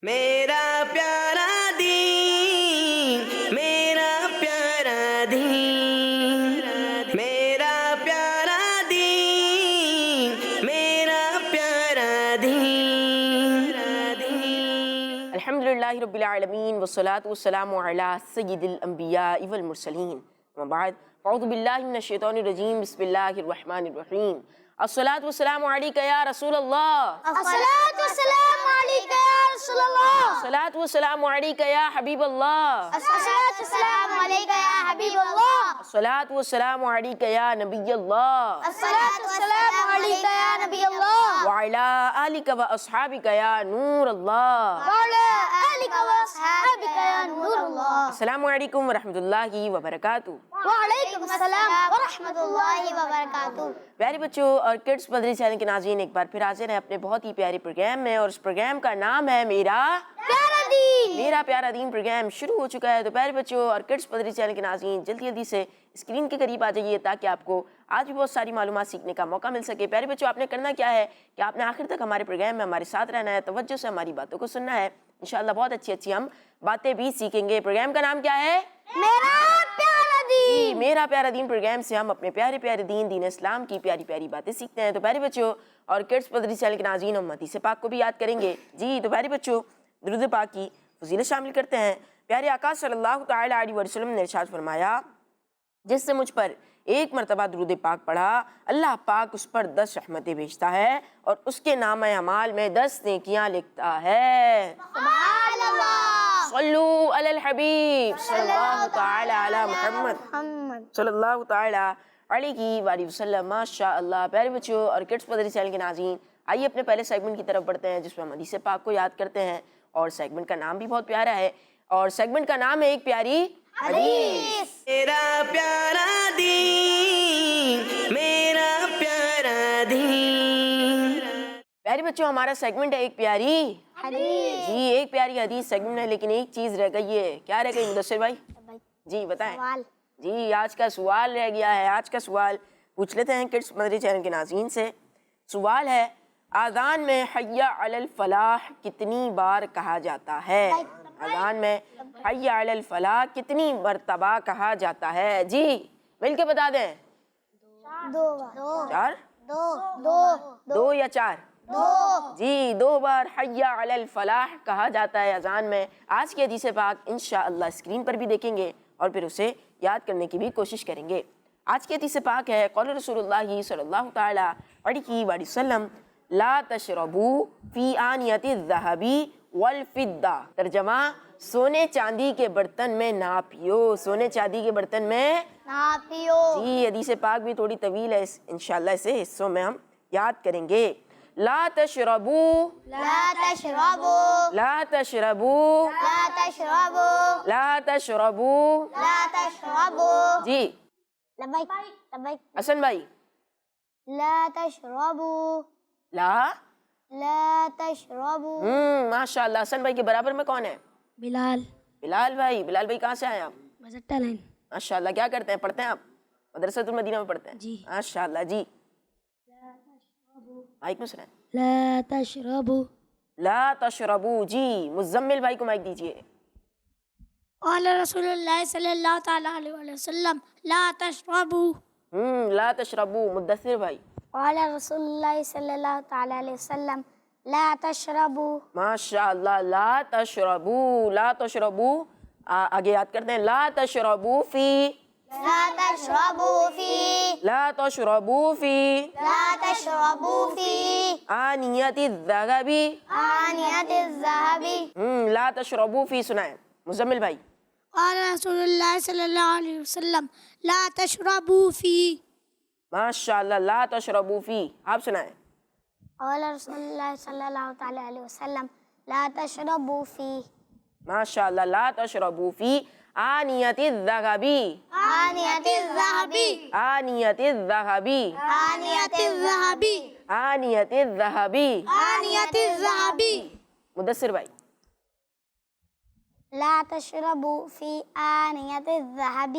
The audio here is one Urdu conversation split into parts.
میرا پیارا دین، میرا پیارا دین، میرا پیارا دین، میرا پیارا دین۔ الحمدللہ رب العالمین والصلاة والسلام علی سید الانبیاء والمرسلین، اما بعد اعوذ باللہ من الشیطان الرجیم، بسم اللہ الرحمن الرحیم۔ الصلاة والسلام علیکہ یا رسول اللہ، الصلاة والسلام عليك يا رسول الله، الصلاة والسلام علیکہ یا حبیب اللہ، الصلاة والسلام عليك يا حبيب الله، الصلاة والسلام علیکہ یا نبی اللہ، الصلاة والسلام عليك يا نبي الله، وعلی آلک و اصحابک یا نور اللہ۔ وعلى آلك وأصحابك يا نور الله۔ السلام علیکم ورحمۃ اللہ وبرکاتہ۔ وعليكم السلام ورحمة الله وبركاته۔ پیارے بچوں اور کڈس مدری چینل کے ناظرین، ایک بار پھر حاضر ہیں اپنے بہت ہی پیارے پروگرام میں، اور اس پروگرام کا نام ہے میرا پیارا دین۔ پروگرام شروع ہو چکا ہے، تو پیارے بچوں اور کڈس مدری چینل کے ناظرین جلدی سے اسکرین کے قریب آ جائیے تاکہ آپ کو آج بھی بہت ساری معلومات سیکھنے کا موقع مل سکے۔ پیارے بچوں، آپ نے کرنا کیا ہے کہ آپ نے آخر تک ہمارے پروگرام میں ہمارے ساتھ رہنا ہے، توجہ سے ہماری باتوں کو سننا ہے۔ انشاءاللہ بہت اچھی ہم باتیں بھی سیکھیں گے۔ پروگرام کا نام کیا ہے؟ میرا پیارا دین۔ پروگرام سے ہم اپنے پیارے دین اسلام کی پیاری باتیں سیکھتے ہیں۔ تو پیارے بچوں اور کڈس مدری چینل کے ناظرین، ہم حدیث پاک کو بھی یاد کریں گے۔ جی تو پیارے بچوں، درود پاک کی فضیلت شامل کرتے ہیں۔ پیارے آقا صلی اللہ تعالی علیہ وسلم نے ارشاد فرمایا، جس سے مجھ پر ایک مرتبہ درود پاک پڑھا، اللہ پاک اس پر 10 رحمتیں بھیجتا ہے اور اس کے نامہ اعمال میں 10 نیکیاں لکھتا ہے۔ سبحان اللہ، صلو علی الحبیب صلی اللہ تعالی علی محمد صلی اللہ تعالی علیہ وآلہ وسلم۔ ماشاء اللہ۔ پیارے بچوں اور کڈس مدری چینل کے ناظرین، آئیے اپنے پہلے سیگمنٹ کی طرف بڑھتے ہیں، جس میں ہم حدیث پاک کو یاد کرتے ہیں، اور سیگمنٹ کا نام بھی بہت پیارا ہے، اور سیگمنٹ کا نام ہے ایک پیاری حدیث۔ میرا پیارا دین، میرا پیارا دین۔ پیارے بچوں، ہمارا سیگمنٹ ہے ایک پیاری حدیث۔ جی، ایک پیاری حدیث سیگمنٹ ہے، لیکن ایک چیز رہ گئی ہے۔ کیا رہ گئی مدثر بھائی؟ جی بتائیں۔ سوال۔ جی، آج کا سوال رہ گیا ہے۔ آج کا سوال پوچھ لیتے ہیں کڈس مدری چینل کے ناظرین سے۔ سوال ہے، اذان میں حی علی الفلاح کتنی بار کہا جاتا ہے؟ اذان میں حی علی الفلاح کتنی مرتبہ کہا جاتا ہے؟ جی مل کے بتا دیں۔ چار؟ دو یا چار؟ جی، 2 بار حی علی الفلاح کہا جاتا ہے اذان میں۔ آج کی حدیث پاک انشاءاللہ اسکرین پر بھی دیکھیں گے اور پھر اسے یاد کرنے کی بھی کوشش کریں گے۔ آج کی حدیث پاک ہے، قول رسول اللہ صلی اللہ تعالی علیہ وآلہ وسلم، لا تشربوا فی آنیۃ الذہب والفضہ۔ ترجمہ، سونے چاندی کے برتن میں نہ پیو، سونے چاندی کے برتن میں نہ پیو۔ جی، حدیث پاک بھی تھوڑی طویل ہے، انشاءاللہ اسے حصوں میں ہم یاد کریں گے۔ لا تشربوا، لا تشربوا، لا تشربوا، لا تشربوا، لا تشربوا۔ لا تشربوا۔ جی لبیک لبیک۔ حسن بھائی، لا تشربوا، لا لا تشربوا۔ ماشاء اللہ۔ حسن بھائی کے برابر میں کون ہے؟ بلال، بلال بھائی۔ بلال بھائی کہاں سے آئے آپ؟ مزٹا لائن۔ ماشاء اللہ۔ کیا کرتے ہیں؟ پڑھتے ہیں آپ؟ مدرسۃ المدینہ میں پڑھتے ہیں؟ جی۔ ماشاء اللہ۔ جی مائک میں سنائیں۔ لا تشربوا، لا تشربوا۔ جی مزمل بھائی کو مائک دیجیے۔ قال رسول اللہ صلی اللہ تعالی علیہ وآلہ وسلم، لا تشربوا۔ لا تشربوا۔ مدثر بھائی۔ قال رسول اللہ صلی اللہ تعالی علیہ وسلم، لا تشربوا۔ ماشاء اللہ۔ لا تشربوا، لا تشربوا۔ آگے یاد کرتے ہیں، لا تشربوا فی، لا تشربوا فی، لا تشربوا فی لا تشربوا فی آنیۃ الذہب۔ آنیۃ الذہب۔ لا تشربوا فی سنائیں مزمل بھائی۔ قال رسول اللہ صلی اللہ علیہ وسلم، لا تشربوا فی۔ ماشاء اللہ۔ لا تشربوا فی، آپ سنائیں۔ قال رسول اللہ صلی اللہ تعالی علیہ وسلم، لا تشربوا فی، ماشاء اللہ۔ لا تشربوا فی آنیۃ الذہب، آنیۃ الذہب، آنیۃ الذہب، آنیۃ الذہب، آنیۃ الذہب۔ آنیۃ الذہب۔ مدثر بھائی۔ لا تشربوا فی آنیۃ الذہب۔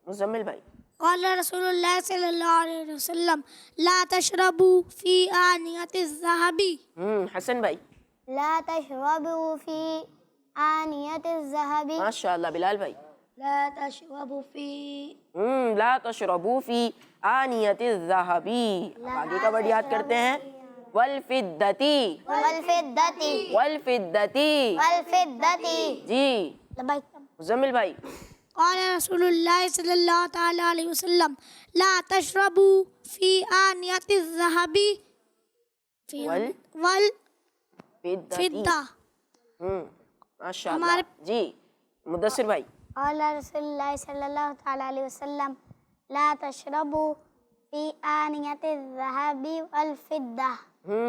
مزمل بھائی۔ قال رسول اللہ صلی اللہ علیہ وسلم، لا تشربوا فی آنیۃ الذہب۔ حسن بھائی۔ لا تشربوا في آنية الذهب ماشاء اللہ بلال بھائی. لا تشربوا في لا تشربوا فی آنیت الذہب. اب آگے کا ورڈ یاد کرتے ہیں. والفدتی. والفضة والفدتی. والفضة. جی لبیک. مزمل بھائی. قال رسول اللہ صلی اللہ تعالی علیہ وسلم لا تشربوا في آنية الذهب والفدتی. والفضة. ماشاء اللہ. جی مدثر بھائی. قال رسول اللہ صلی اللہ تعالی علیہ وسلم لا تشربوا في آنية الذهب والفضة.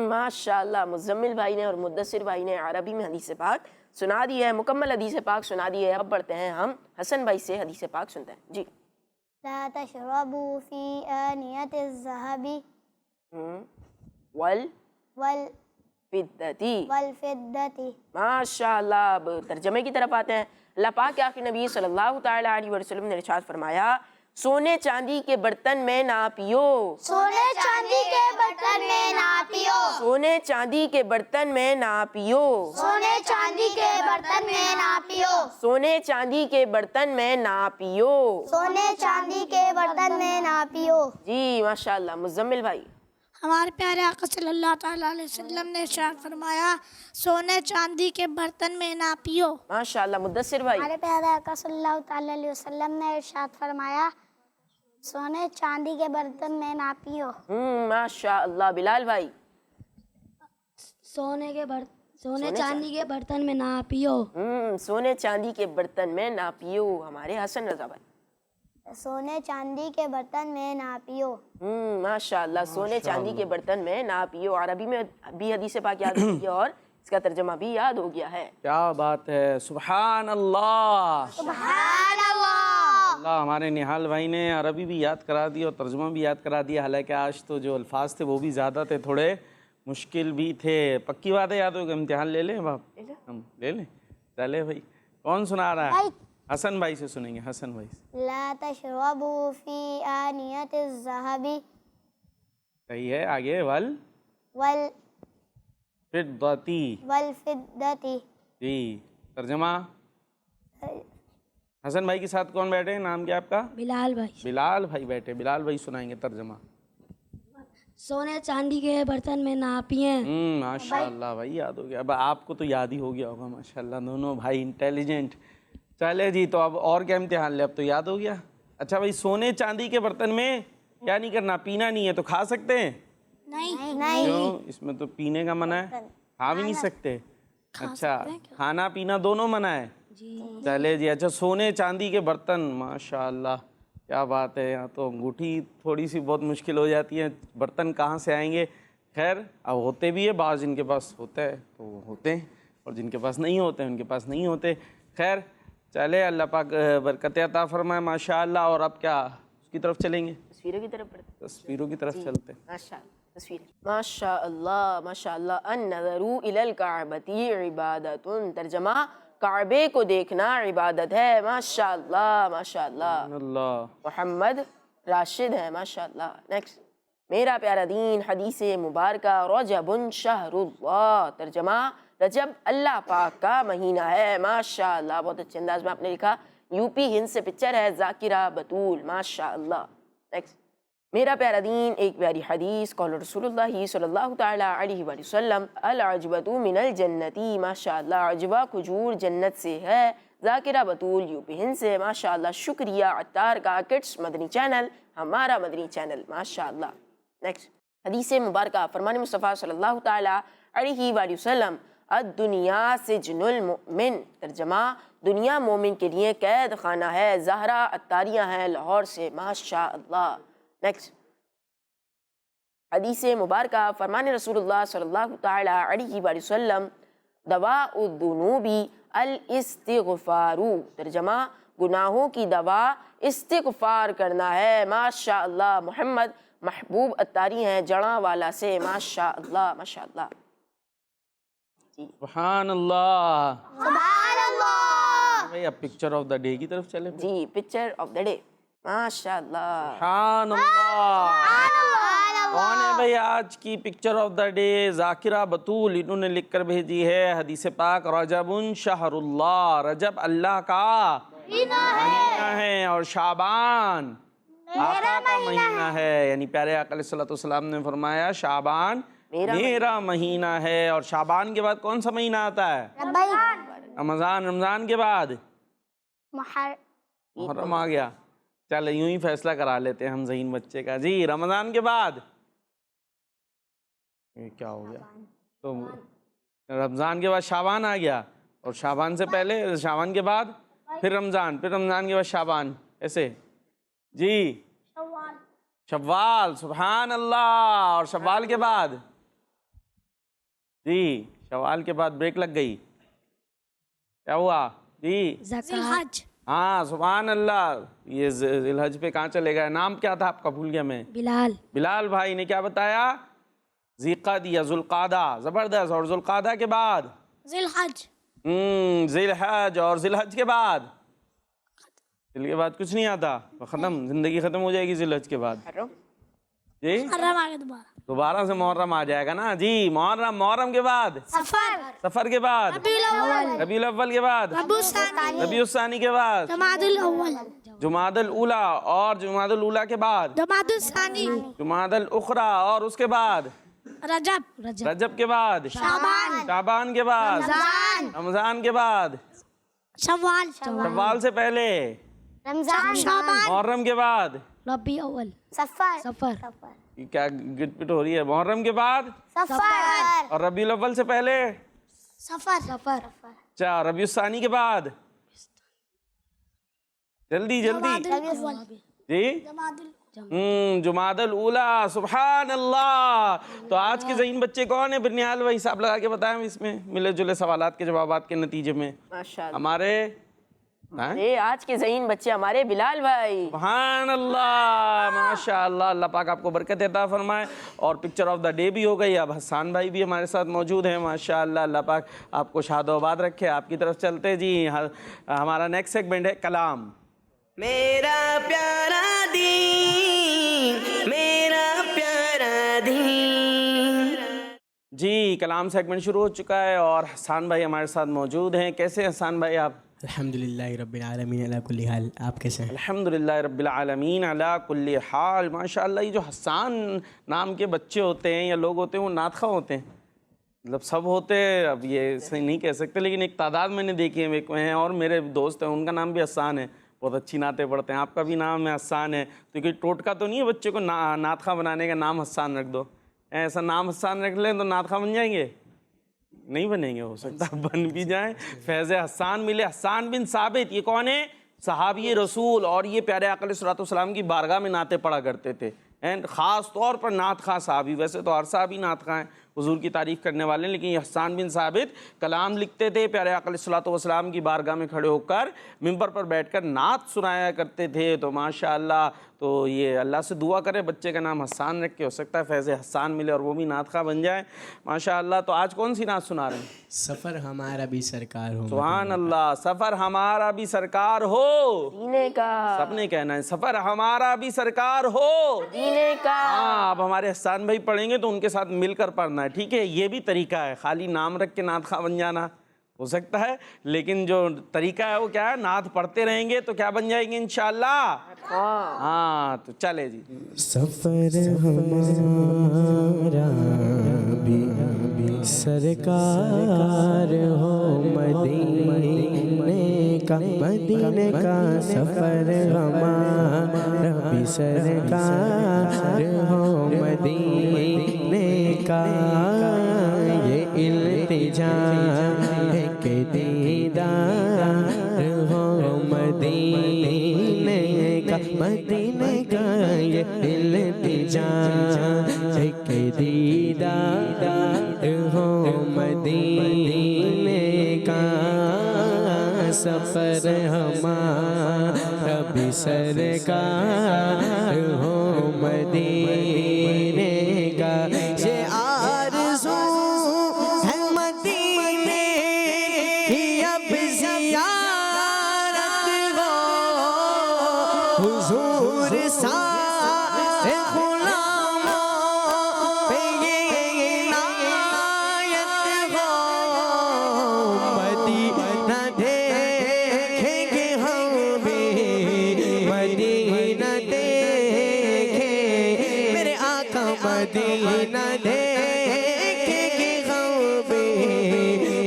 ماشاء اللہ. مزمل بھائی نے اور مدثر بھائی نے عربی میں حدیث پاک سنا دی ہے, مکمل حدیث پاک سنا دی ہے. اب بڑھتے ہیں ہم حسن بھائی سے حدیث پاک سنتے ہیں. جی لا تشربوا في آنية الذهب والفدتی. والفضة. ماشاء اللہ. اب ترجمے کی طرف آتے ہیں. اللہ پاک کے آخری نبی صلی اللہ تعالی علیہ وسلم نے ارشاد فرمایا سونے چاندی کے برتن میں نہ پیو. سونے چاندی کے برتن میں نہ پیو. سونے چاندی کے برتن میں نہ پیو. سونے چاندی کے برتن میں نہ پیو. سونے چاندی کے برتن میں نہ پیو. سونے چاندی کے برتن میں نہ پیو. جی ماشاء اللہ. مزمل بھائی. ہمارے پیارے آقا صلی اللہ تعالیٰ علیہ وسلم نے ارشاد فرمایا سونے چاندی کے برتن میں نہ پیو. ماشاء اللہ. مدثر بھائی. ہمارے پیارے آقا صلی اللہ تعالی علیہ وسلم نے ارشاد فرمایا سونے چاندی کے برتن میں نہ پیو. ماشاء اللہ. بلال بھائی. سونے چاندی کے برتن میں نہ پیو. سونے چاندی کے برتن میں نہ پیو. ہمارے حسن رضا بھائی. سونے چاندی کے برتن میں نہ پیو. ماشاء اللہ. سونے چاندی کے برتن میں نہ پیو. عربی میں بھی حدیث پاک یاد ہوئی ہے اور اس کا ترجمہ بھی یاد ہو گیا ہے. کیا بات ہے. سبحان اللہ. سبحان اللہ. اللہ. ہمارے نہال بھائی نے عربی بھی یاد کرا دی اور ترجمہ بھی یاد کرا دیا. حالانکہ آج تو جو الفاظ تھے وہ بھی زیادہ تھے, تھوڑے مشکل بھی تھے. پکی بات ہے یاد ہوگا. امتحان لے لیں باپ. ہم لے لیں. چلے بھائی. کون سنا رہا ہے؟ حسن بھائی سے سنیں گے. حسن بھائی سے. لا تشربوا في آنية الذهب صحیح ہے. آگے. والفدتی. والفضة. جی ترجمہ. حسن بھائی کے ساتھ کون بیٹھے ہیں؟ نام کیا آپ کا؟ بلال بھائی. بلال بھائی بیٹھے. بلال بھائی سنائیں گے ترجمہ. سونے چاندی کے برتن میں نہ پئیں. ماشاء اللہ بھائی یاد ہو گیا. اب آپ کو تو یاد ہی ہو گیا ہوگا. ماشاء اللہ دونوں بھائی انٹیلیجنٹ. چلے جی. تو اب اور کیا امتحان لے. اب تو یاد ہو گیا. اچھا بھائی سونے چاندی کے برتن میں کیا نہیں کرنا؟ پینا نہیں ہے. تو کھا سکتے ہیں؟ نہیں. کیوں؟ اس میں تو پینے کا منع ہے. کھا بھی نہیں سکتے. اچھا کھانا پینا دونوں منع ہے. چلے جی. اچھا سونے چاندی کے برتن. ماشاء اللہ کیا بات ہے. یہاں تو انگوٹھی تھوڑی سی بہت مشکل ہو جاتی ہے. برتن کہاں سے آئیں گے. خیر اب ہوتے بھی ہے. بعض جن کے پاس ہوتا ہے تو وہ ہوتے ہیں اور جن کے پاس نہیں ہوتے ہیں ان کے پاس نہیں ہوتے. خیر چلے اللہ پاک برکت عطا فرمائے. ماشاء اللہ. اور اب کیا اس کی طرف چلیں گے؟ تصویروں کی طرف بڑھتے ہیں. تصویروں کی طرف چلتے ہیں. ماشاء اللہ. تصویر. ماشاء اللہ. ماشاء اللہ. النظر الی الکعبۃ عبادۃ. ترجمہ کعبے کو دیکھنا عبادت ہے. ماشاء اللہ. ماشاء اللہ. اللہ. محمد راشد ہے. ماشاء اللہ. نیکسٹ. میرا پیارا دین حدیث مبارکہ رجب شہر اللہ. ترجمہ رجب اللہ پاک کا مہینہ ہے. ماشاء اللہ. بہت اچھے انداز میں آپ نے لکھا. یو پی ہند سے پکچر ہے. ذاکرہ بطول. ماشاء اللہ. نیکسٹ. میرا پیارا دین ایک پیاری حدیث. قول رسول اللہ صلی اللہ تعالی علیہ وآلہ وسلم العجبۃ من الجنتی. ماشاء اللہ. عجبہ کھجور جنت سے ہے. ذاکرہ بطول یو پی ہند سے. ماشاء اللہ. شکریہ عطار کا کڈس مدنی چینل ہمارا مدنی چینل. ماشاء اللہ. نیکسٹ. حدیث مبارکہ فرمان مصطفیٰ صلی اللہ تعالی علیہ وآلہ وسلم الدنیا سجن المؤمن. ترجمہ دنیا مومن کے لیے قید خانہ ہے. زہرا عطاریہ ہیں لاہور سے. ماشاء اللہ. نیکسٹ. حدیث مبارکہ فرمان رسول اللہ صلی اللہ تعالی علیہ وآلہ وسلم دواء الذنوب الاستغفار. ترجمہ گناہوں کی دوا استغفار کرنا ہے. ماشاء اللہ. محمد محبوب عطاری ہیں جڑاں والا سے. ماشاء اللہ. ماشاء اللہ. سبحان اللہ. سبحان اللہ. بھائی اب پکچر آف دا ڈے کی طرف چلے. جی پکچر آف دا ڈے. ماشاء اللہ. سبحان اللہ. سبحان کون ہے بھائی آج کی پکچر آف دا ڈے؟ ذاکرہ بطول، انہوں نے لکھ کر بھیجی ہے حدیث پاک رجب شہر اللہ، رجب اللہ کا مہینہ ہے اور شعبان آقا کا مہینہ ہے، یعنی پیارے آقا علیہ الصلوۃ والسلام نے فرمایا شعبان میرا مہینہ ہے، اور شعبان کے بعد کون سا مہینہ آتا ہے؟ رمضان، رمضان کے بعد محرم آ گیا، چلے یوں ہی فیصلہ کرا لیتے ہیں ہم ذہین بچے کا، جی رمضان کے بعد یہ کیا ہو گیا، تو رمضان کے بعد شعبان آ گیا، اور شعبان سے پہلے شعبان کے بعد پھر رمضان، پھر رمضان کے بعد شعبان، ایسے جی شوال، سبحان اللہ، اور شوال کے بعد جی شوال کے بعد بریک لگ گئی، کیا ہوا جی؟ ذی الحج۔ ہاں سبحان اللہ، یہ ذی الحج پہ کہاں چلے گئے؟ نام کیا تھا آپ کا؟ بھول گیا میں۔ بلال۔ بلال بھائی نے کیا بتایا؟ ذی ذوالقعدہ، زبردست، اور ذوالقعدہ کے بعد ذی الحج۔ ذی الحج، اور ذی الحج کے بعد ذی کے بعد کچھ نہیں آتا، ختم، زندگی ختم ہو جائے گی ذی الحج کے بعد جی، محرم آگے دوبارہ سے محرم آ جائے گا نا جی، محرم، محرم کے بعد سفر، سفر کے بعد ربیع الاول کے بعد ربیع الثانی کے بعد جمادی الاول، جمادی الاولیٰ، اور جمادی الاولیٰ کے بعد جمادی الثانی، جمادی الاخری، اور اس کے بعد رجب، رجب کے بعد شعبان، شعبان کے بعد رمضان کے بعد شوال، شوال سے پہلے رمضان، شعبان، محرم کے بعد ربیع اول، سفر، سفر، کیا گٹ پٹ ہو رہی ہے؟ محرم کے بعد سفر، اور ربیع الاول سے پہلے سفر، سفر، اچھا ربیع الثانی کے بعد، جلدی جلدی جی جمادی الاولیٰ، سبحان اللہ۔ تو آج کے ذہین بچے کون ہیں؟ برنیال بھائی حساب لگا کے بتائیں اس میں ملے جلے سوالات کے جوابات کے نتیجے میں ماشاءاللہ، ہمارے یہ آج کے ذہین بچے ہمارے بلال بھائی۔ سبحان اللہ، ماشاءاللہ، اللہ پاک آپ کو برکت عطا فرمائے، اور پکچر آف دا ڈے بھی ہو گئی، اب حسان بھائی بھی ہمارے ساتھ موجود ہیں، ماشاءاللہ، اللہ پاک آپ کو شاد و آباد رکھے۔ آپ کی طرف چلتے جی، ہمارا نیکسٹ سیگمنٹ ہے کلام۔ میرا پیارا دین، میرا پیارا دین۔ جی کلام سیگمنٹ شروع ہو چکا ہے، اور حسان بھائی ہمارے ساتھ موجود ہیں۔ کیسے ہیں حسان بھائی آپ؟ الحمدللہ رب العالمین علی کل حال، آپ کیسے ہیں؟ الحمدللہ رب العالمین علی کل حال۔ ماشاءاللہ، یہ جو حسان نام کے بچے ہوتے ہیں یا لوگ ہوتے ہیں وہ نعت خواہ ہوتے ہیں، مطلب سب ہوتے ہیں، اب یہ صحیح نہیں کہہ سکتے، لیکن ایک تعداد میں نے دیکھی ہے، اور میرے دوست ہیں ان کا نام بھی حسان ہے، بہت اچھی نعتیں پڑھتے ہیں۔ آپ کا بھی نام ہے حسان ہے، تو کوئی ٹوٹکا تو نہیں ہے بچے کو نعت خواہ بنانے کا نام حسان رکھ دو؟ ایسا نام حسان رکھ لیں تو نعت خواہ بن جائیں گے؟ نہیں بنیں گے، ہو سکتا ہے بن بھی جائیں، فیض حسان ملے۔ حسان بن ثابت، یہ کون ہے؟ صحابی رسول، اور یہ پیارے آقا علیہ الصلوۃ والسلام کی بارگاہ میں نعتیں پڑھا کرتے تھے، خاص طور پر نعت خواہ صحابی، ویسے تو ہر صحابی نعت خواہ ہیں، حضور کی تعریف کرنے والے، لیکن یہ حسان بن ثابت کلام لکھتے تھے، پیارے آقا علیہ الصلوۃ والسلام کی بارگاہ میں کھڑے ہو کر منبر پر بیٹھ کر نعت سنایا کرتے تھے۔ تو ماشاءاللہ، تو یہ اللہ سے دعا کرے بچے کا نام حسان رکھ کے، ہو سکتا ہے فیض حسان ملے اور وہ بھی نعت خواہ بن جائے ماشاءاللہ۔ تو آج کون سی نعت سنا رہے ہیں؟ سفر ہمارا بھی سرکار ہو، سبحان اللہ، سفر ہمارا بھی سرکار ہو، دینے کا، سب نے کہنا ہے سفر ہمارا بھی سرکار ہو، دینے کا۔ ہاں، اب ہمارے حسان بھائی پڑھیں گے تو ان کے ساتھ مل کر پڑھنا ہے، ٹھیک ہے؟ یہ بھی طریقہ ہے، خالی نام رکھ کے نعت خواہ بن جانا ہو سکتا ہے، لیکن جو طریقہ ہے وہ کیا ہے؟ نعت پڑھتے رہیں گے تو کیا بن جائیں گے انشاءاللہ؟ ہاں، تو چلے جی۔ سفر ہمارا بھی سرکار ہو، مدینے کا، مدینے کا سفر ہمارا بھی سرکار ہو، مدینے کا یہ التجا ہے کہ دیدار ہو، مدینے کا، مدینے کا یہ التجا ہے کہ دیدار ہو، مدینے کا سفر ہمارا بھی سرکار ہو، مدینے کا یہ آرزو ہے، مدینے کی اب زیارت ہو، حضور سارے غلاموں مدینہ دیکھیں گے غم بھی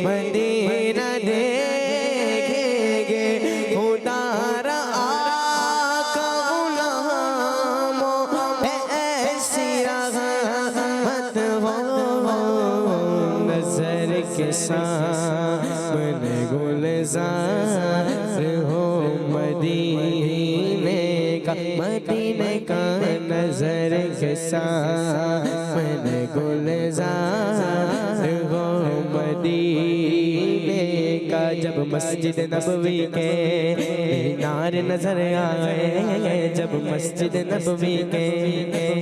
مدینہ دیکھیں گے خدا را آقا غلاموں پہ ایسی رحمت ہو نظر کے سامنے گلزار ہو مدینے کا نظر کے سامنے گلزار ہو مدینے کا جب مسجد نبوی کے مینار نظر آئے جب مسجد نبوی کے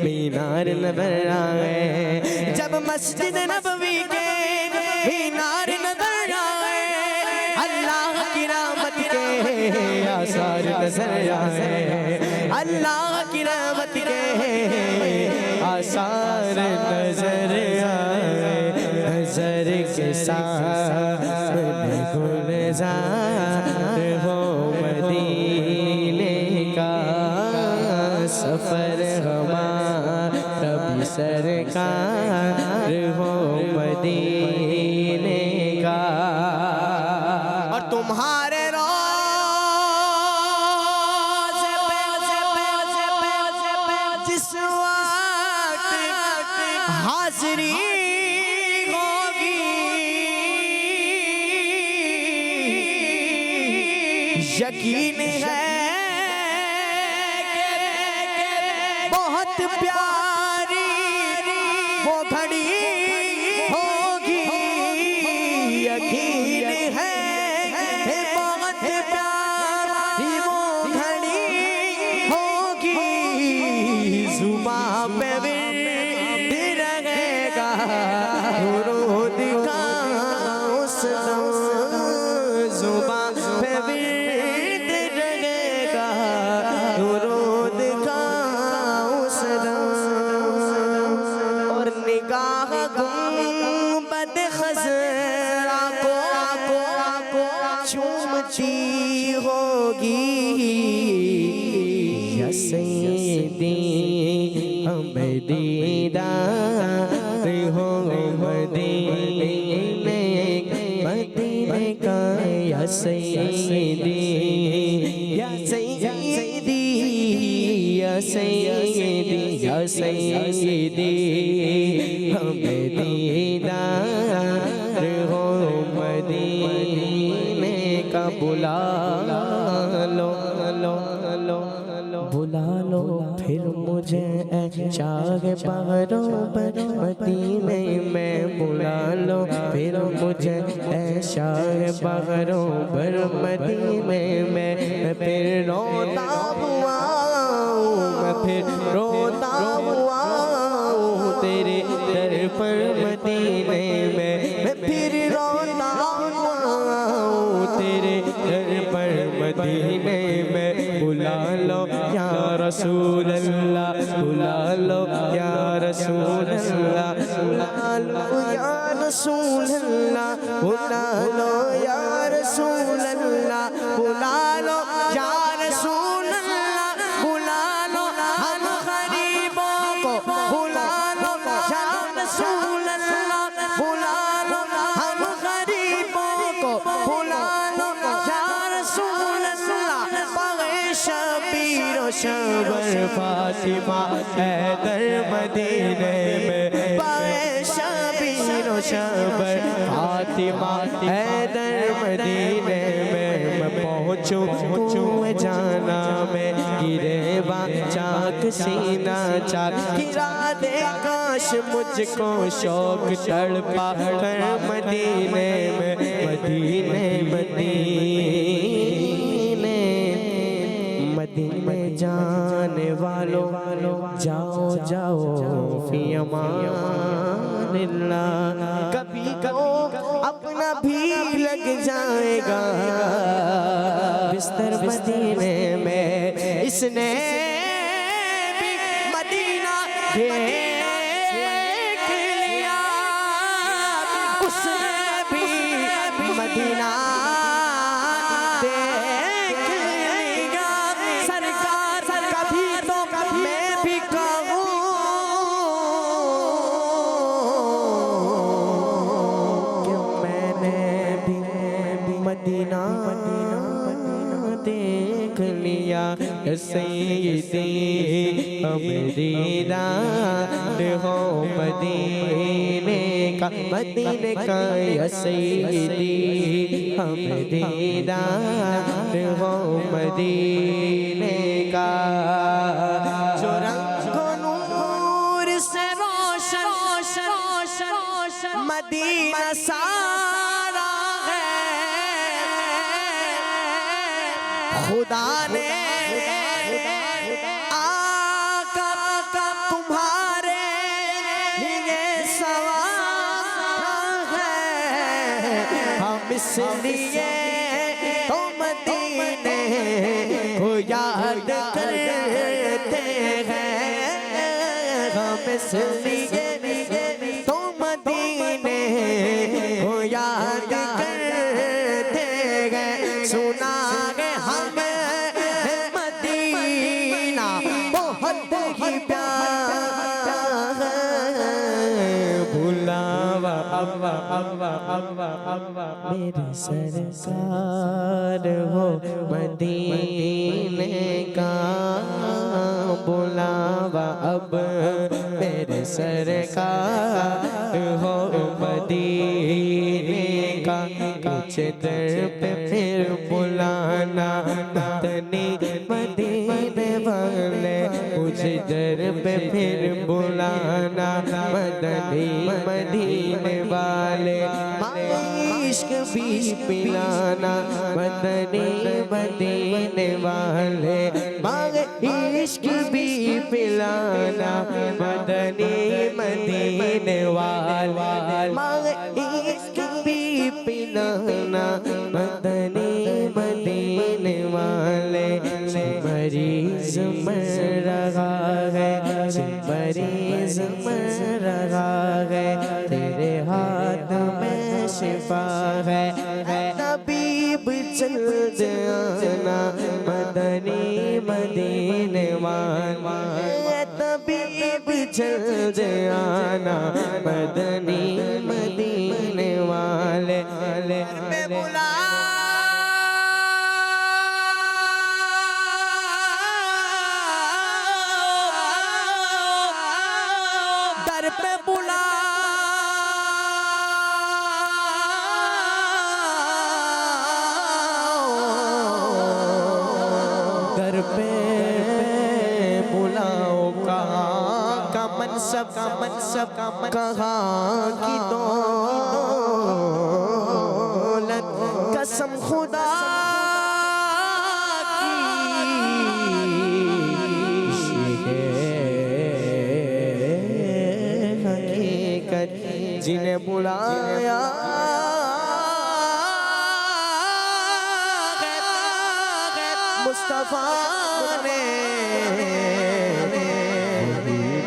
مینار نظر آئے جب مسجد نبوی کے مینار نظر آئے اللہ کی رحمت کے آثار نظر آئے اللہ کی رحمت کے آثار نظر آئے نظر کے سامنے گلزار ہو مدینے کا سفر ہمارا بھی سرکار ہو مدینے کا اور تمہارے جس وقت حاضری ہوگی یقین ہے بہت پیاری وہ گھڑی ہوگی یقین ہے بہت پیاری وہ گھڑی ہوگی زباں پہ ورد رہے گا درود کا اس دم زباں پہ ورد رہے گا درود کا اس دم اور نگاہ گنبد خضرا کو چومتی ہوگی یا سیدی ہمیں دیدار ہو مدینے کا یا سیدی یا سیدی یا سیدی یا سیدی ہمیں دیدار ہو مدینے کا بلا لو پھر مجھے اے شاہ بغروں پر مدینے میں بلا لو پھر مجھے اے شاہ بغروں پر مدینے میں پھر روتا ہوا میں پھر روتا ہوا تیرے در پر مدینے میں پھر روتا ہوا تیرے در پر مدینے میں بلا لو یا رسول اللہ بلا لو یا رسول اللہ بلا لو یا رسول اللہ بلا لو یا رسول اللہ بلا لو یا رسول اللہ بلا لو ہم غریبوں کو بلا لو یا رسول اللہ بلا لو ہم غریبوں کو بلا لو یا رسول اللہ شبیر و شبر فاطمہ حیدر مدینے میں پائے شبیر و شبر فاطمہ حیدر مدینے میں پہنچوں جانا میں گرے با چاک سینہ چاک گرا دے کاش مجھ کو شوق تڑپا کر مدینے میں مدینے جانے والوں جاؤ جاؤ فی امان اللہ کبھی اپنا بھی لگ جائے گا بستر مدینے میں اس نے بھی مدینہ دیکھ لیا اس نے بھی مدینہ مدینہ دیکھ لیا یا سیدی ہماری رات ہو مدینے کا مدینے کا یا سیدی ہماری رات ہو مدینے کا جو رنگ و نور سے روشن مدینہ سارا ہے خدا نے آقا تمہارے لیے سوارا ہے ہم اس لیے تو مدینے کو یاد کرتے ہیں ہم اس لیے تو مدینے کو یاد کرتے ہیں سنا ہے ہم مدینہ بہت ہی پیارا بلاوا میرے سرکار ہو مدینے کا بلاوا اب میرے سرکار ہو مدینے کا کچھ در پہ پھر بلانا مدنی مدینے والے کچھ در پہ پھر بلانا مدنی مدینے والے عشق بھی پلانا مدنی مدینے والے باغ عشق بھی پلانا مدنی مدینے والے باغ عشق بھی پلانا مدنی مدینے والے مریض مر رہا ہے مریض مر رہا ہے تیرے ہاتھ میں شفا ہے طبیب جلد آنا مدنی مدینے والے طبیب جلد آنا مدنی مدینے والے میں بلا در پہ بلا در پہ بلاؤ کہاں کا منصب کہاں کی دولت قسم خدا کی حقیقت جنہیں بلایا مصطفیٰ نے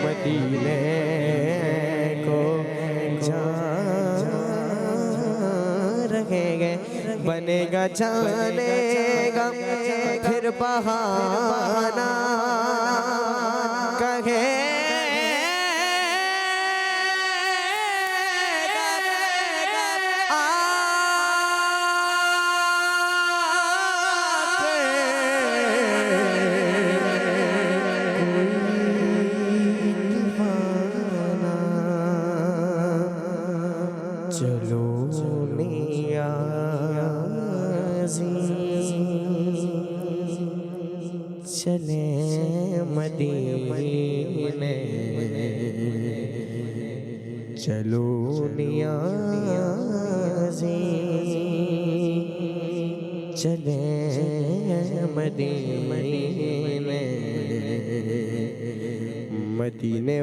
مدینے کو جان رکھیں گے بنے گا جانے گا پھر بہانا کہے چلو چلیں مدینے چلو نیازی چلیں مدینے مدینے مدینے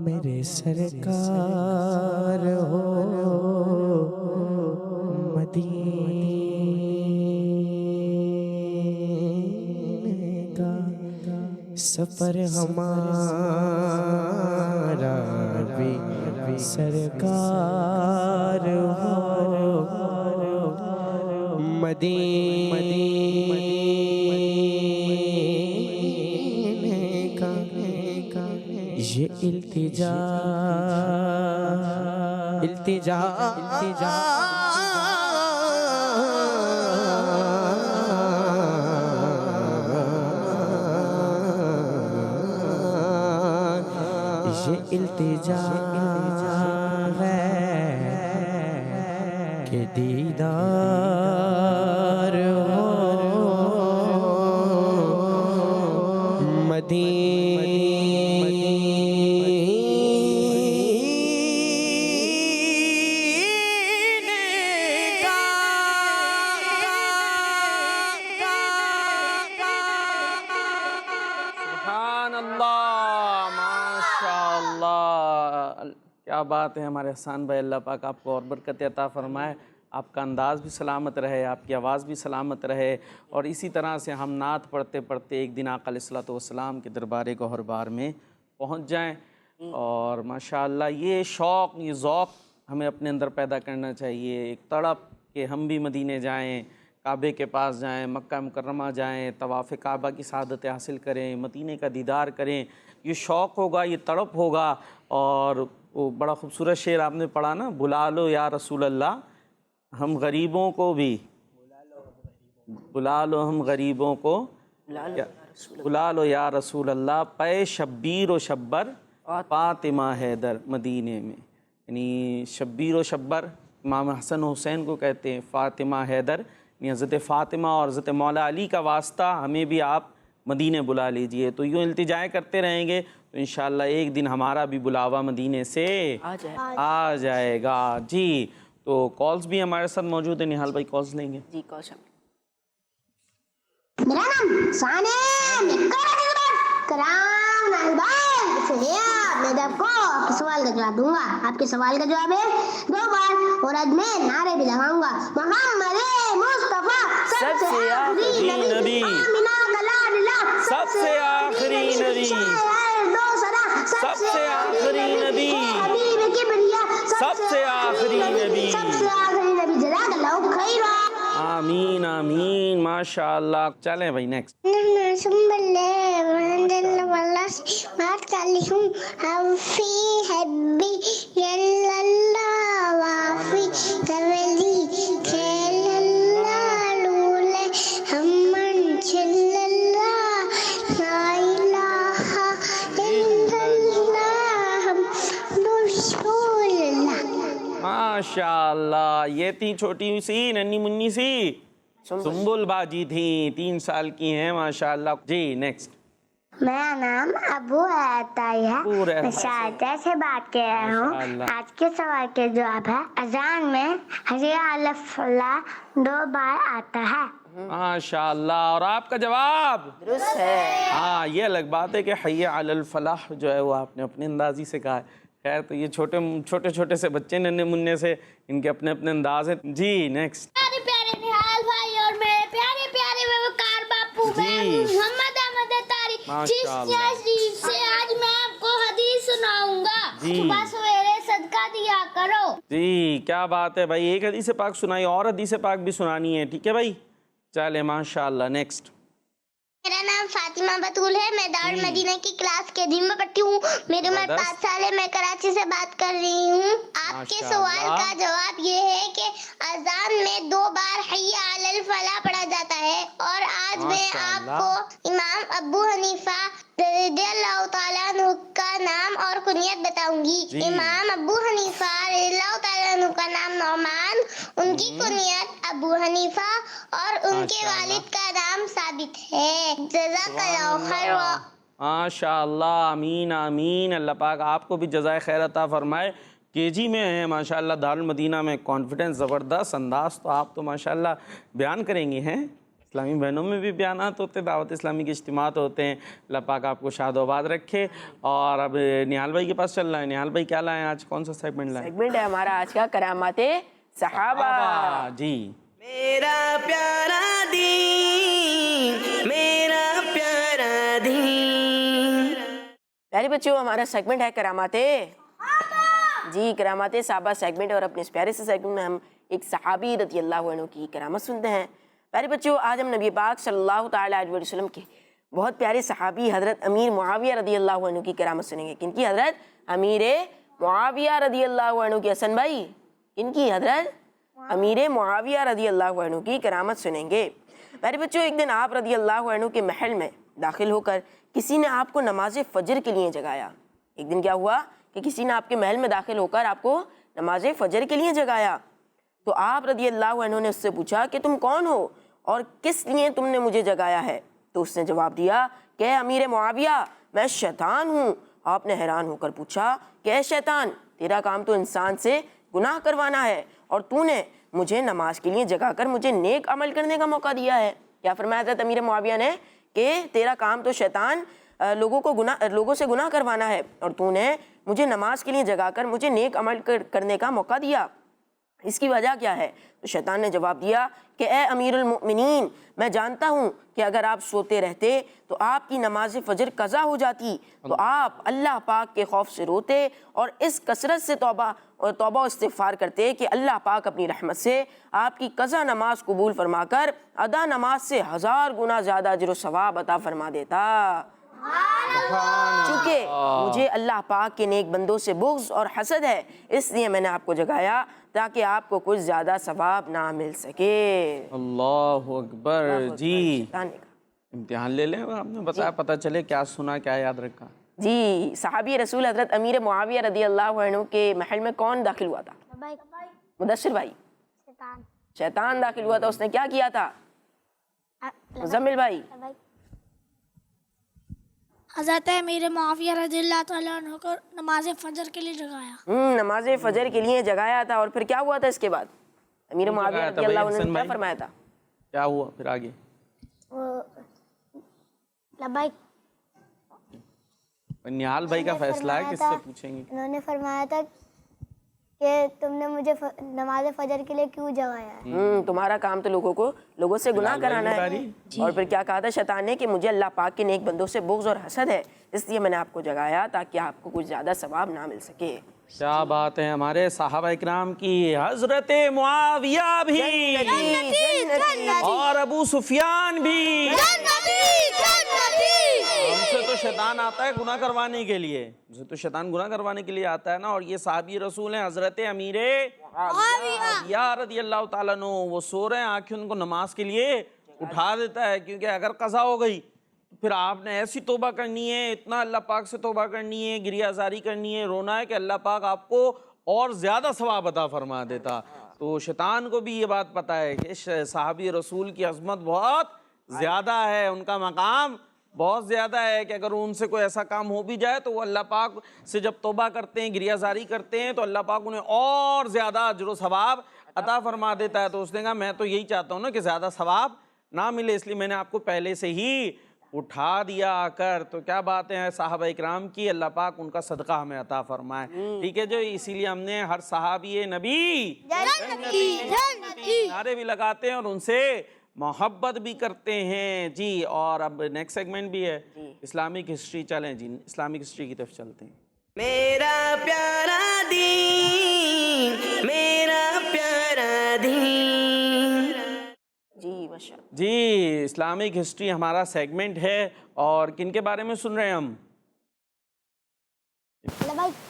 میرے سرکار ہو مدینے کا سفر ہمارا بھی سرکار ہو مدینے کا یہ التجا یہ التجا ہے کہ دیدار ہو مدینے کا سبحان اللہ، ماشاء اللہ، کیا بات ہے ہمارے حسان بھائی، اللہ پاک آپ کو اور برکت عطا فرمائے، آپ کا انداز بھی سلامت رہے، آپ کی آواز بھی سلامت رہے، اور اسی طرح سے ہم نعت پڑھتے پڑھتے ایک دن آقا علیہ الصلوۃ والسلام کے دربار گوہر بار میں پہنچ جائیں۔ اور ماشاءاللہ یہ شوق، یہ ذوق ہمیں اپنے اندر پیدا کرنا چاہیے، ایک تڑپ کہ ہم بھی مدینے جائیں، کعبے کے پاس جائیں، مکہ مکرمہ جائیں، طواف کعبہ کی سعادت حاصل کریں، مدینے کا دیدار کریں، یہ شوق ہوگا، یہ تڑپ ہوگا۔ اور وہ بڑا خوبصورت شعر آپ نے پڑھا نا، بلا لو یا رسول اللہ ہم غریبوں کو بھی، بلا لو ہم غریبوں کو، بلا لو یا رسول اللہ، پے شبیر و شبر فاطمہ حیدر مدینے میں، یعنی شبیر و شبر امام حسن و حسین کو کہتے ہیں، فاطمہ حیدر یعنی حضرت فاطمہ اور حضرت مولا علی کا واسطہ، ہمیں بھی آپ مدینے بلا لیجئے۔ تو یوں التجائیں کرتے رہیں گے تو انشاءاللہ ایک دن ہمارا بھی بلاوا مدینے سے آ جائے گا۔ جی تو کالز بھی ہمارے ساتھ موجود ہیں، نہال بھائی کالز لیں گے؟ جی کال شامل۔ میرا نام ثانیہ کرام نالبان سنیا، میں آپ کو آپ کے سوال کا جواب دوں گا۔ آپ کے سوال کا جواب ہے 2 بار، اور آج میں نعرے بھی لگاؤں گا، محمد مصطفیٰ سب سے آخری نبی، سب سے آخری نبی، سب سے آخری نبی، سب سے آخری نبی، جزاک اللہ خیرا۔ آمین آمین، ماشاء اللہ۔ چلیں بھائی نیکسٹ۔ ماشاء اللہ، یہ تھی چھوٹی سی ننھی منی سی سنبل باجی تھیں، 3 سال کی ہیں ماشاء اللہ۔ جی نیکسٹ۔ میرا نام ابو عطیہ ہے، میں شارجہ سے بات کر رہا ہوں۔ آج کے سوال کے جواب ہے، اذان میں حی علی الفلاح 2 بار آتا ہے۔ ماشاء اللہ، اور آپ کا جواب درست ہے۔ ہاں، یہ الگ بات ہے کہ حی علی الفلاح جو ہے وہ آپ نے اپنے اندازی سے کہا ہے۔ خیر تو یہ چھوٹے سے بچے ننھے مننے سے، ان کے اپنے اپنے انداز ہیں۔ جی نیکسٹ۔ پیارے پیارے نہال بھائی اور میرے پیارے پیارے وقار باپو، میں محمد احمد اتاری، جس شریف سے آج میں آپ کو حدیث سناؤں گا، صبح سویرے صدقہ دیا کرو۔ جی کیا بات ہے بھائی، ایک حدیث پاک سنائی، اور حدیث پاک بھی سنانی ہے، ٹھیک ہے بھائی؟ چلے ماشاء اللہ نیکسٹ۔ میرا نام فاطمہ بطول ہے، میں دارالمدینہ کی کلاس کے دن میں پڑھتی ہوں، میری عمر 5 سال ہے، میں کراچی سے بات کر رہی ہوں۔ آپ کے سوال کا جواب یہ ہے کہ اذان میں 2 بار حی علی الفلاح پڑھا جاتا ہے، اور آج میں آپ کو امام ابو حنیفہ رضی اللہ تعالیٰ عنہ کا نام اور کنیت بتاؤں گی۔ امام ابو حنیفہ رضی اللہ تعالیٰ عنہ کا نام نعمان، ان کی کنیت ابو حنیفہ، اور ان کے والد کا نام ثابت ہے۔ جزاک اللہ خیر۔ ماشاء اللہ، آمین آمین، اللہ پاک آپ کو بھی جزائے خیر عطا فرمائے۔ KG میں ہیں ماشاء اللہ دارالمدینہ میں، کانفیڈنس زبردست، انداز تو آپ تو ماشاء اللہ بیان کریں گے ہیں۔ اسلامی بہنوں میں بھی بیانات ہوتے ہیں، دعوت اسلامی کے اجتماعات ہوتے ہیں. اللہ پاک آپ کو شاد و آباد رکھے. اور اب نہال بھائی کے پاس چل رہا ہے. نہال بھائی کیا لائیں آج، کون سا سیگمنٹ لائیں؟ سیگمنٹ ہے ہمارا آج کا کرامات صحابہ. جی. میرا پیارا دین، میرا پیارا دین. پیارے بچوں، ہمارا سیگمنٹ ہے کرامات جی کرامات صحابہ سیگمنٹ. اور اپنے اس پیارے سے سیگمنٹ میں ہم ایک صحابی رضی اللہ عنہ کی کرامت سنتے ہیں. پیارے بچوں، آج ہم نبی پاک صلی اللہ تعالیٰ علیہ وسلم کے بہت پیارے صحابی حضرت امیر معاویہ رضی اللہ عنہ کی کرامت سنیں گے. کن کی؟ حضرت امیر معاویہ رضی اللہ عنہ کی. حسن بھائی، کن کی؟ حضرت امیر معاویہ رضی اللہ عنہ کی کرامت سنیں گے. پیارے بچوں، ایک دن آپ رضی اللہ عنہ کے محل میں داخل ہو کر کسی نے آپ کو نماز فجر کے لیے جگایا. ایک دن کیا ہوا کہ کسی نے آپ کے محل میں داخل ہو کر آپ کو نماز فجر کے لیے جگایا. تو آپ رضی اللہ عنہ نے اس سے پوچھا کہ تم کون ہو اور کس لیے تم نے مجھے جگایا ہے؟ تو اس نے جواب دیا کہ اے امیر معاویہ، میں شیطان ہوں. آپ نے حیران ہو کر پوچھا کہ اے شیطان، تیرا کام تو انسان سے گناہ کروانا ہے اور تو نے مجھے نماز کے لیے جگا کر مجھے نیک عمل کرنے کا موقع دیا ہے. کیا فرمایا حضرت امیر معاویہ نے کہ تیرا کام تو شیطان لوگوں سے گناہ کروانا ہے اور تو نے مجھے نماز کے لیے جگا کر مجھے نیک عمل کرنے کا موقع دیا. اس کی وجہ کیا ہے؟ تو شیطان نے جواب دیا کہ اے امیر المؤمنین، میں جانتا ہوں کہ اگر آپ سوتے رہتے تو آپ کی نماز فجر قضا ہو جاتی، تو آپ اللہ پاک کے خوف سے روتے اور اس کثرت سے توبہ و استغفار کرتے کہ اللہ پاک اپنی رحمت سے آپ کی قضا نماز قبول فرما کر ادا نماز سے 1000 گنا زیادہ اجر و ثواب عطا فرما دیتا. چونکہ مجھے اللہ پاک کے نیک بندوں سے بغض اور حسد ہے، اس لیے میں نے آپ کو جگایا تاکہ آپ کو کچھ زیادہ ثواب نہ مل سکے. اللہ اکبر. جی امتحان لے لیں. آپ نے بتایا، پتہ چلے کیا سنا، کیا یاد رکھا. جی صحابی رسول حضرت امیر معاویہ رضی اللہ عنہ کے محل میں کون داخل ہوا تھا؟ مدثر بھائی، شیطان داخل ہوا تھا. اس نے کیا کیا تھا؟ مزمل بھائی. حضرت امیر معاویہ رضی اللہ تعالیٰ عنہ کو نماز فجر کے لیے جگایا. نماز فجر کے لیے جگایا تھا. اور پھر کیا ہوا تھا اس کے بعد؟ امیر معاویہ رضی اللہ عنہ نے کیا فرمایا تھا؟ کیا ہوا پھر آگے؟ نہال بھائی کا فیصلہ ہے، کس سے پوچھیں گے؟ انہوں نے فرمایا تھا کہ تم نے مجھے نماز فجر کے لیے کیوں جگایا ہے؟ تمہارا کام تو لوگوں سے گناہ کرانا ہے. اور پھر کیا کہا تھا شیطان نے کہ مجھے اللہ پاک کے نیک بندوں سے بغض اور حسد ہے، اس لیے میں نے آپ کو جگایا تاکہ آپ کو کچھ زیادہ ثواب نہ مل سکے. کیا بات ہے. ہمارے صحابہ اکرام کی حضرت معاویہ بھی اور ابو سفیان بھی. ہم سے تو شیطان آتا ہے گناہ کروانے کے لیے، ہم تو شیطان گناہ کروانے کے لیے آتا ہے نا. اور یہ صحابی رسول ہیں حضرت امیر معاویہ رضی اللہ تعالیٰ عنہ. وہ سو رہے ہیں، آنکھیں ان کو نماز کے لیے اٹھا دیتا ہے، کیونکہ اگر قضا ہو گئی پھر آپ نے ایسی توبہ کرنی ہے، اتنا اللہ پاک سے توبہ کرنی ہے، گریہ زاری کرنی ہے، رونا ہے کہ اللہ پاک آپ کو اور زیادہ ثواب عطا فرما دیتا. تو شیطان کو بھی یہ بات پتہ ہے کہ صحابی رسول کی عظمت بہت زیادہ ہے، ان کا مقام بہت زیادہ ہے کہ اگر ان سے کوئی ایسا کام ہو بھی جائے تو وہ اللہ پاک سے جب توبہ کرتے ہیں، گریہ زاری کرتے ہیں، تو اللہ پاک انہیں اور زیادہ اجر و ثواب عطا فرما دیتا ہے. تو اس نے کہا میں تو یہی چاہتا ہوں نا کہ زیادہ ثواب نہ ملے، اس لیے میں نے آپ کو پہلے سے ہی اٹھا دیا آ کر. تو کیا باتیں ہیں صحابہ اکرام کی، اللہ پاک ان کا صدقہ ہمیں عطا فرمائے. ٹھیک ہے جو، اسی لیے ہم نے ہر صحابی نبی نعرے بھی لگاتے ہیں اور ان سے محبت بھی کرتے ہیں. جی اور اب نیکسٹ سیگمنٹ بھی ہے اسلامک ہسٹری. چلیں جی اسلامک ہسٹری کی طرف چلتے ہیں. میرا پیارا دین، میرا پیارا دین. جی ماشاء اللہ. جی اسلامک ہسٹری ہمارا سیگمنٹ ہے. اور کن کے بارے میں سن رہے ہیں ہم؟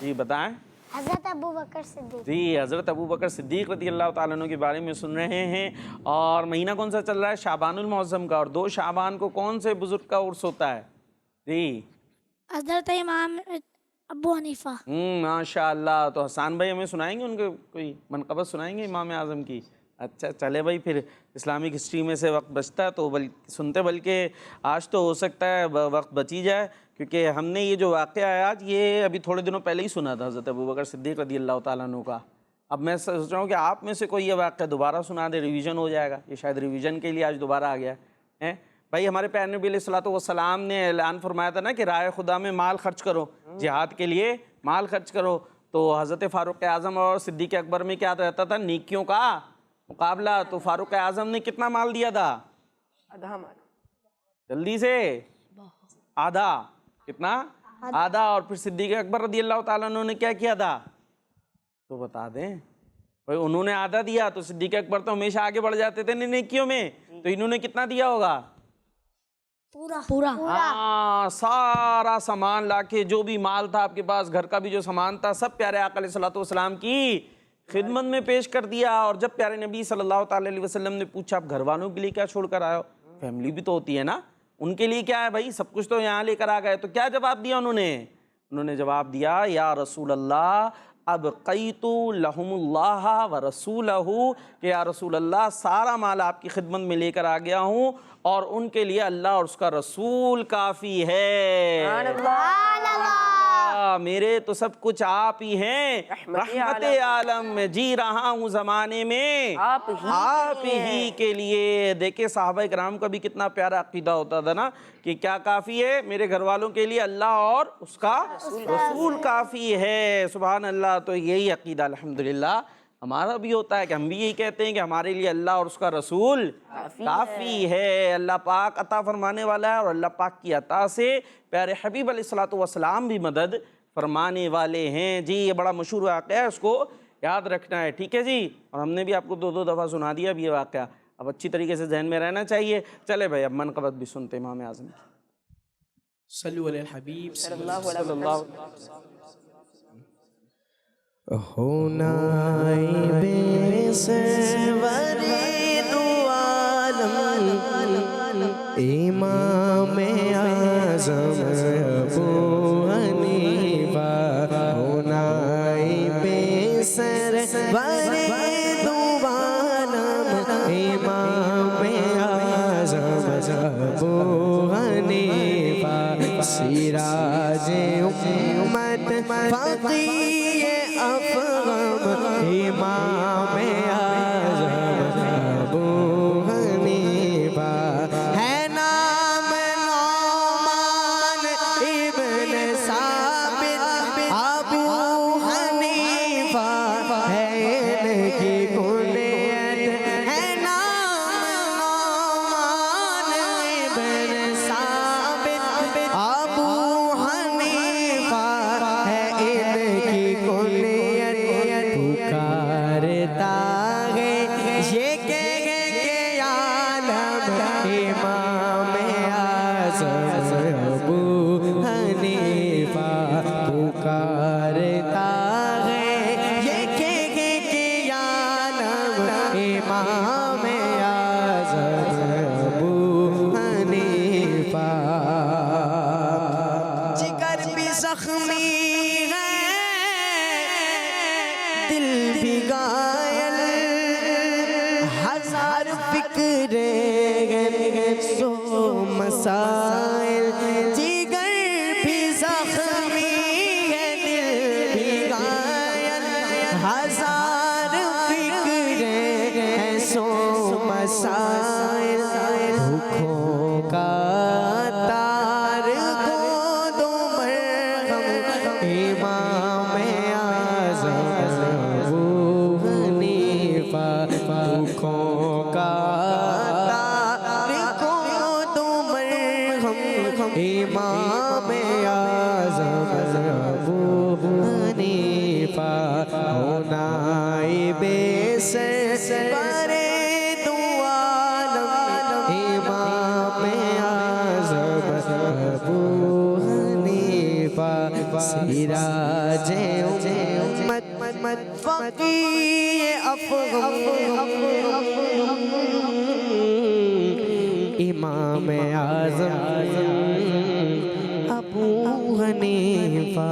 جی بتائیں. حضرت ابو بکر صدیق. جی حضرت ابو بکر صدیق رضی اللہ تعالیٰ عنہ کے بارے میں سن رہے ہیں. اور مہینہ کون سا چل رہا ہے؟ شعبان المعظم کا. اور 2 شعبان کو کون سے بزرگ کا عرس ہوتا ہے؟ جی حضرت امام ابو حنیفہ. ماشاء اللہ. تو حسان بھائی ہمیں سنائیں گے ان کے کوئی منقبت سنائیں گے امام اعظم کی؟ اچھا چلے بھائی، پھر اسلامک ہسٹری میں سے وقت بچتا ہے تو سنتے، بلکہ آج تو ہو سکتا ہے وقت بچی جائے، کیونکہ ہم نے یہ جو واقعہ ہے آج یہ ابھی تھوڑے دنوں پہلے ہی سنا تھا حضرت ابو بکر صدیق رضی اللہ تعالیٰ عنہ کا. اب میں سوچ رہا ہوں کہ آپ میں سے کوئی یہ واقعہ دوبارہ سنا دے، ریویژن ہو جائے گا. یہ شاید ریویژن کے لیے آج دوبارہ آ گیا ہے. ہیں بھائی ہمارے پیارے نبی علیہ الصلوۃ والسلام نے اعلان فرمایا تھا نا کہ راہ خدا میں مال خرچ کرو، جہاد کے لیے مال خرچ کرو. تو حضرت فاروق اعظم اور صدیق اکبر میں کیا رہتا تھا؟ نیکیوں کا مقابلہ. تو فاروق اعظم نے کتنا مال دیا تھا؟ آدھا مال. جلدی سے آدھا. کتنا؟ آدھا. اور پھر صدیق اکبر رضی اللہ تعالیٰ عنہ نے کیا کیا تھا تو بتا دیں. بھائی انہوں نے آدھا دیا تو صدیق اکبر تو ہمیشہ آگے بڑھ جاتے تھے نیکیوں میں، تو انہوں نے کتنا دیا ہوگا؟ پورا. ہاں، سارا سامان لا کے، جو بھی مال تھا آپ کے پاس، گھر کا بھی جو سامان تھا، سب پیارے آقا علیہ الصلوۃ والسلام کی خدمت میں پیش کر دیا. اور جب پیارے نبی صلی اللہ تعالی علیہ وسلم نے پوچھا آپ گھر والوں کے لیے کیا چھوڑ کر آئے ہو؟ فیملی بھی تو ہوتی ہے نا، ان کے لیے کیا ہے بھائی؟ سب کچھ تو یہاں لے کر آ گئے. تو کیا جواب دیا انہوں نے جواب دیا یا رسول اللہ ابقیت لہم اللہ و رسولہ، کہ یا رسول اللہ سارا مال آپ کی خدمت میں لے کر آ گیا ہوں اور ان کے لیے اللہ اور اس کا رسول کافی ہے. میرے تو سب کچھ آپ ہی ہیں، رحمت عالم میں جی رہا ہوں زمانے میں آپ ہی کے لیے. دیکھیں صحابہ کرام کا بھی کتنا پیارا عقیدہ ہوتا تھا نا کہ کیا کافی ہے؟ میرے گھر والوں کے لیے اللہ اور اس کا رسول کافی ہے. سبحان اللہ. تو یہی عقیدہ الحمدللہ ہمارا بھی ہوتا ہے کہ ہم بھی یہی کہتے ہیں کہ ہمارے لیے اللہ اور اس کا رسول کافی ہے. اللہ پاک عطا فرمانے والا ہے اور اللہ پاک کی عطا سے پیارے حبیب علیہ الصلوۃ والسلام بھی مدد فرمانے والے ہیں. جی یہ بڑا مشہور واقعہ ہے، اس کو یاد رکھنا ہے. ٹھیک ہے جی. اور ہم نے بھی آپ کو 2 دفعہ سنا دیا اب یہ واقعہ، اب اچھی طریقے سے ذہن میں رہنا چاہیے. چلے بھائی اب منقبت بھی سنتے امام اعظم کی. صلو علی الحبیب صلی اللہ علیہ وسلم. ہونا بے سرور دو عالم امام اعظم ابو حنیفہ، ہونا بے سرور دو عالم امام اعظم ابو حنیفہ، سراج امت فقیہ افغم امام اعظم ابو حنیفہ، ہے نام نعمان ابن ثابت ابو حنیفہ، ہے ان کی کنیت، ہے نام نعمان ابن ثابت ابو حنیفہ، ہے ان کی کنیت. پکارتا ہے یہ کہ عالم امام اعظم ابو حنیفہ، پکارتا ہے یہ کہ عالم امام اعظم ابو حنیفہ. جگر بھی زخمی ہے دل بھی گائل، ہزار فکر سو مسائل. جگر بھی زخمی ہے دل بھی گائل، ہزار فکر سو مسائل. بھوکوں کا تار کو دو مرہم امام اعظم ابو حنیفہ، بھوکوں کا تار کو دو مرہم امام اعظم ابو حنیفہ، ہونا بے سرور دو عالم امام اعظم ابو حنیفہ، سراج امت فقیہ افغم امام اعظم ابو حنیفہ.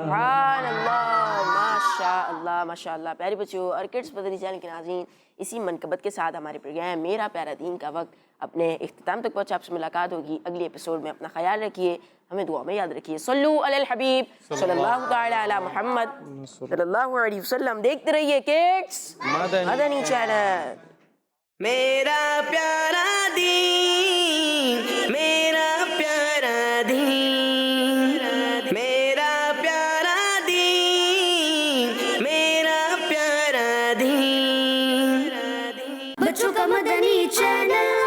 سبحان اللہ. ماشاء اللہ ماشاء اللہ. پیارے بچوں اور کڈس مدنی چینل کے ناظرین، اسی منقبت کے ساتھ ہمارے پروگرام میرا پیارا دین کا وقت اپنے اختتام تک پہنچا. آپ سے ملاقات ہوگی اگلی ایپیسوڈ میں. اپنا خیال رکھیے، ہمیں دعا میں یاد رکھیے. صلو علی الحبیب صلی اللہ تعالی علی محمد صلی اللہ علیہ وسلم. دیکھتے رہیے کڈس مدنی چینل. میرا پیارا مدنی چینل